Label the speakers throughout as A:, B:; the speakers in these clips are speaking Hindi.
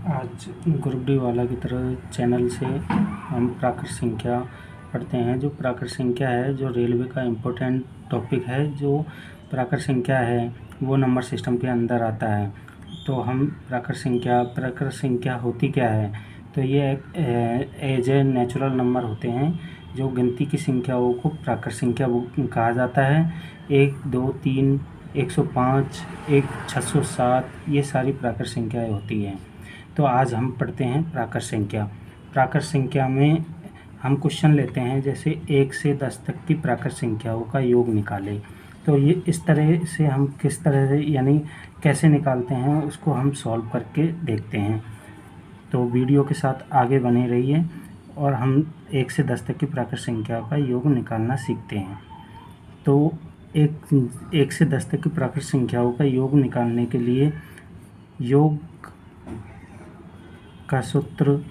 A: आज ग्रुप डी वाला की तरह चैनल से हम प्राकृत संख्या पढ़ते हैं। जो प्राकृत संख्या है, जो रेलवे का इम्पोर्टेंट टॉपिक है, जो प्राकृत संख्या है वो नंबर सिस्टम के अंदर आता है। तो हम प्राकृत संख्या होती क्या है? तो ये एज ए नेचुरल नंबर होते हैं। जो गिनती की संख्याओं को प्राकृत संख्या कहा जाता है। 1, 2, 3, 105, 607 ये सारी प्राकृत संख्याएँ होती हैं। तो आज हम पढ़ते हैं प्राकृत संख्या। प्राकृत संख्या में हम क्वेश्चन लेते हैं, जैसे 1 से 10 तक की प्राकृत संख्याओं का योग निकालें। तो ये इस तरह से हम किस तरह से यानी कैसे निकालते हैं उसको हम सॉल्व करके देखते हैं। तो वीडियो के साथ आगे बने रहिए और हम 1 से 10 तक की प्राकृत संख्या का योग निकालना सीखते हैं। तो 1 से 10 तक की प्राकृत संख्याओं का योग निकालने के लिए योग का सूत्र,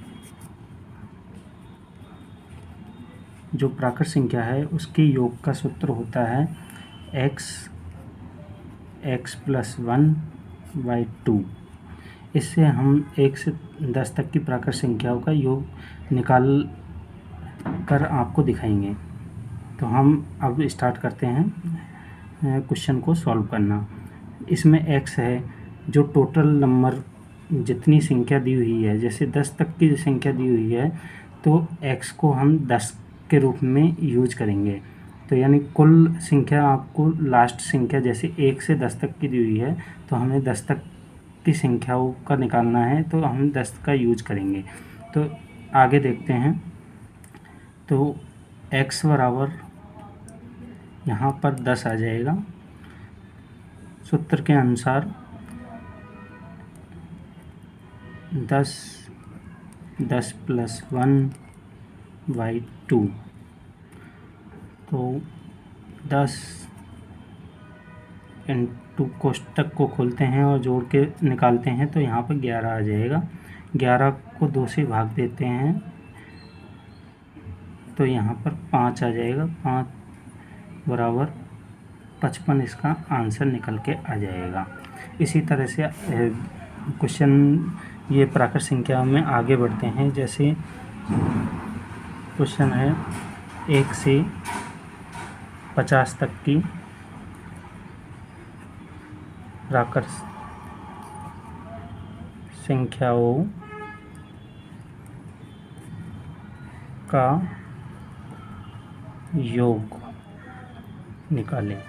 A: जो प्राकृत संख्या है उसके योग का सूत्र होता है x + 1/2। इससे हम 1 से 10 तक की प्राकृत संख्याओं का योग निकाल कर आपको दिखाएंगे। तो हम अब स्टार्ट करते हैं क्वेश्चन को सॉल्व करना। इसमें x है, जो टोटल नंबर जितनी संख्या दी हुई है, जैसे 10 तक की संख्या दी हुई है तो x को हम 10 के रूप में यूज करेंगे। तो यानी कुल संख्या आपको लास्ट संख्या जैसे 1 से 10 तक की दी हुई है तो हमें 10 तक की संख्याओं का निकालना है, तो हम 10 का यूज करेंगे। तो आगे देखते हैं। तो x बराबर यहाँ पर 10 आ जाएगा। सूत्र के अनुसार 10 + 1/2। तो 10 इंटू कोष्टक को खोलते हैं और जोड़ के निकालते हैं तो यहाँ पर 11 आ जाएगा। 11 को 2 से भाग देते हैं तो यहाँ पर 5 आ जाएगा। 5 बराबर 55 इसका आंसर निकल के आ जाएगा। इसी तरह से क्वेश्चन ये प्राकृत संख्या में आगे बढ़ते हैं। जैसे क्वेश्चन है 1 से 50 तक की प्राकृत संख्याओं का योग निकालें।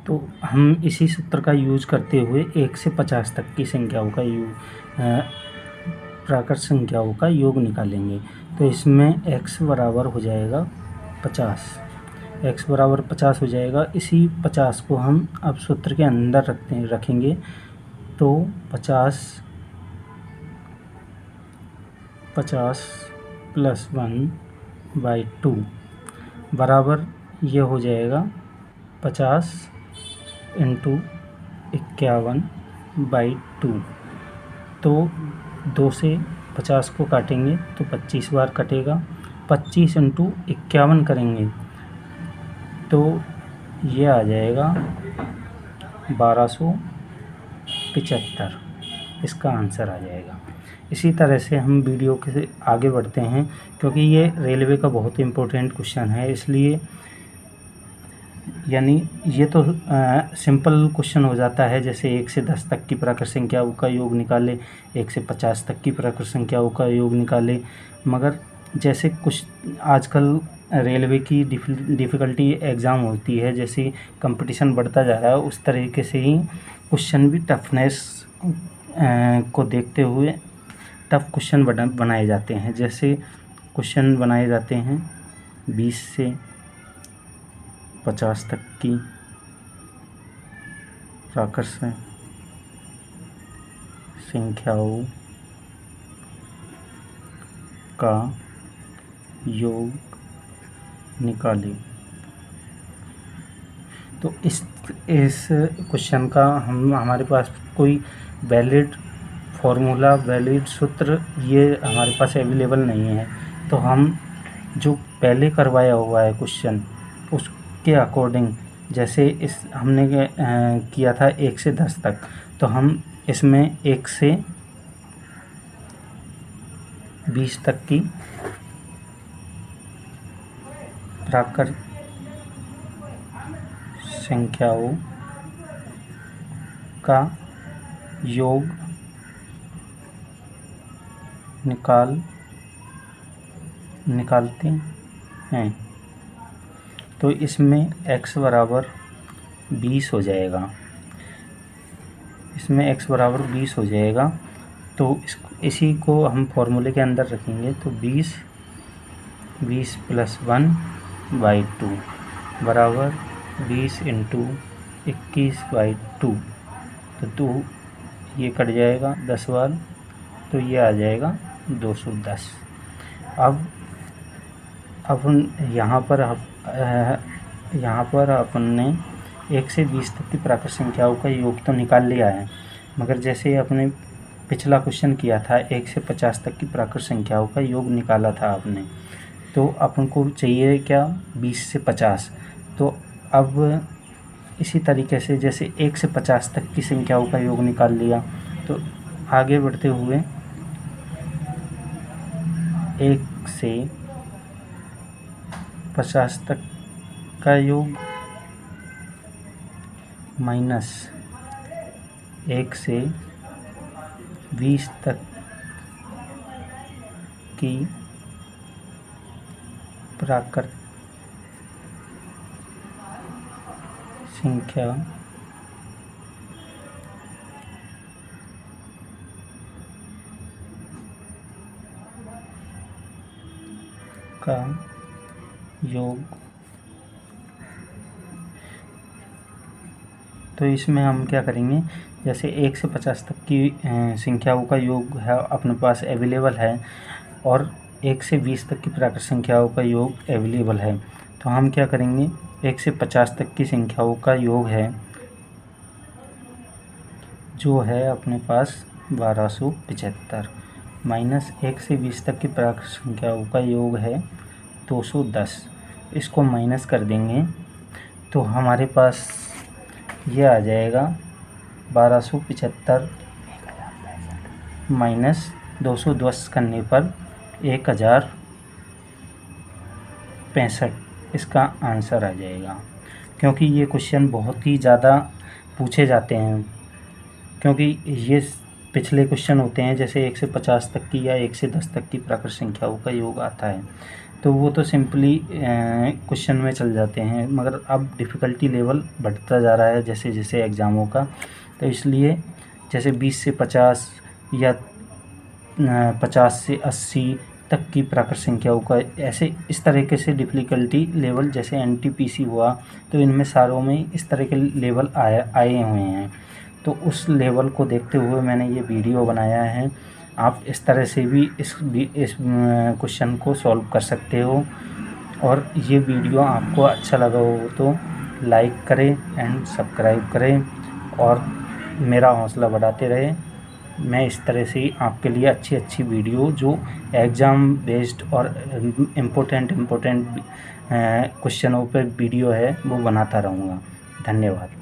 A: तो हम इसी सूत्र का यूज करते हुए 1 से 50 तक की संख्याओं का प्राकृत संख्याओं का योग निकालेंगे। तो इसमें x बराबर हो जाएगा 50। x बराबर 50 हो जाएगा। इसी 50 को हम अब सूत्र के अंदर रखेंगे। तो 50 + 1/2 बराबर ये हो जाएगा 50 × 51/2। तो 2 से 50 को काटेंगे तो 25 बार कटेगा। 25 × 51 करेंगे तो ये आ जाएगा 1275 इसका आंसर आ जाएगा। इसी तरह से हम वीडियो के आगे बढ़ते हैं, क्योंकि ये रेलवे का बहुत इम्पोर्टेंट क्वेश्चन है, इसलिए यानी ये तो सिंपल क्वेश्चन हो जाता है। जैसे 1 से 10 तक की प्राकृत संख्याओं का योग निकाले, 1 से 50 तक की प्राकृत संख्याओं का योग निकाले। मगर जैसे कुछ आजकल रेलवे की डिफ़िकल्टी एग्ज़ाम होती है, जैसे कंपटीशन बढ़ता जा रहा है, उस तरीके से ही क्वेश्चन भी टफनेस को देखते हुए टफ क्वेश्चन बनाए जाते हैं। जैसे क्वेश्चन बनाए जाते हैं 20 से 50 तक की प्राकृत संख्याओं का योग निकालें। तो इस क्वेश्चन का हमारे पास कोई वैलिड फॉर्मूला, वैलिड सूत्र ये हमारे पास अवेलेबल नहीं है। तो हम जो पहले करवाया हुआ है क्वेश्चन उसके अकॉर्डिंग, जैसे हमने किया था 1 से 10 तक, तो हम इसमें 1 से 20 तक की प्राकृत संख्याओं का योग निकालते हैं। तो इसमें x बराबर 20 हो जाएगा, तो इसी को हम फॉर्मूले के अंदर रखेंगे। तो 20 + 1/2 बराबर 20 × 21/2। तो 2 ये कट जाएगा 10 बार, तो ये आ जाएगा 210। अब यहाँ पर अपन ने 1 से 20 तक की प्राकृत संख्याओं का योग तो निकाल लिया है, मगर जैसे अपने पिछला क्वेश्चन किया था 1 से 50 तक की प्राकृत संख्याओं का योग निकाला था आपने, तो अपन को चाहिए क्या 20 से 50। तो अब इसी तरीके से जैसे 1 से 50 तक की संख्याओं का योग निकाल लिया, तो आगे बढ़ते हुए 1 से 50 तक का योग माइनस 1 से 20 तक की प्राकृत संख्या का योग। तो इसमें हम क्या करेंगे, जैसे 1 से 50 तक की संख्याओं का योग है अपने पास अवेलेबल है, और 1 से 20 तक की प्राकृत संख्याओं का योग अवेलेबल है, तो हम क्या करेंगे 1 से 50 तक की संख्याओं का योग है जो है अपने पास 1275, माइनस 1 से 20 तक की प्राकृत संख्याओं का योग है 210। इसको माइनस कर देंगे तो हमारे पास ये आ जाएगा 1275 माइनस 210 करने पर 1065 इसका आंसर आ जाएगा। क्योंकि ये क्वेश्चन बहुत ही ज़्यादा पूछे जाते हैं, क्योंकि ये पिछले क्वेश्चन होते हैं जैसे 1 से 50 तक की या 1 से 10 तक की प्राकृत संख्याओं का योग आता है, तो वो तो सिंपली क्वेश्चन में चल जाते हैं, मगर अब डिफ़िकल्टी लेवल बढ़ता जा रहा है जैसे जैसे एग्ज़ामों का। तो इसलिए जैसे 20 से 50 या 50 से 80 तक की प्राकृत संख्याओं का ऐसे इस तरीके से डिफ़िकल्टी लेवल, जैसे NTPC हुआ तो इनमें सारों में इस तरह के लेवल आए हुए हैं। तो उस लेवल को देखते हुए मैंने ये वीडियो बनाया है। आप इस तरह से भी इस क्वेश्चन को सॉल्व कर सकते हो। और ये वीडियो आपको अच्छा लगा हो तो लाइक करें एंड सब्सक्राइब करें और मेरा हौसला बढ़ाते रहें। मैं इस तरह से आपके लिए अच्छी वीडियो जो एग्ज़ाम बेस्ड और इम्पोर्टेंट क्वेश्चनों पर वीडियो है वो बनाता रहूँगा। धन्यवाद।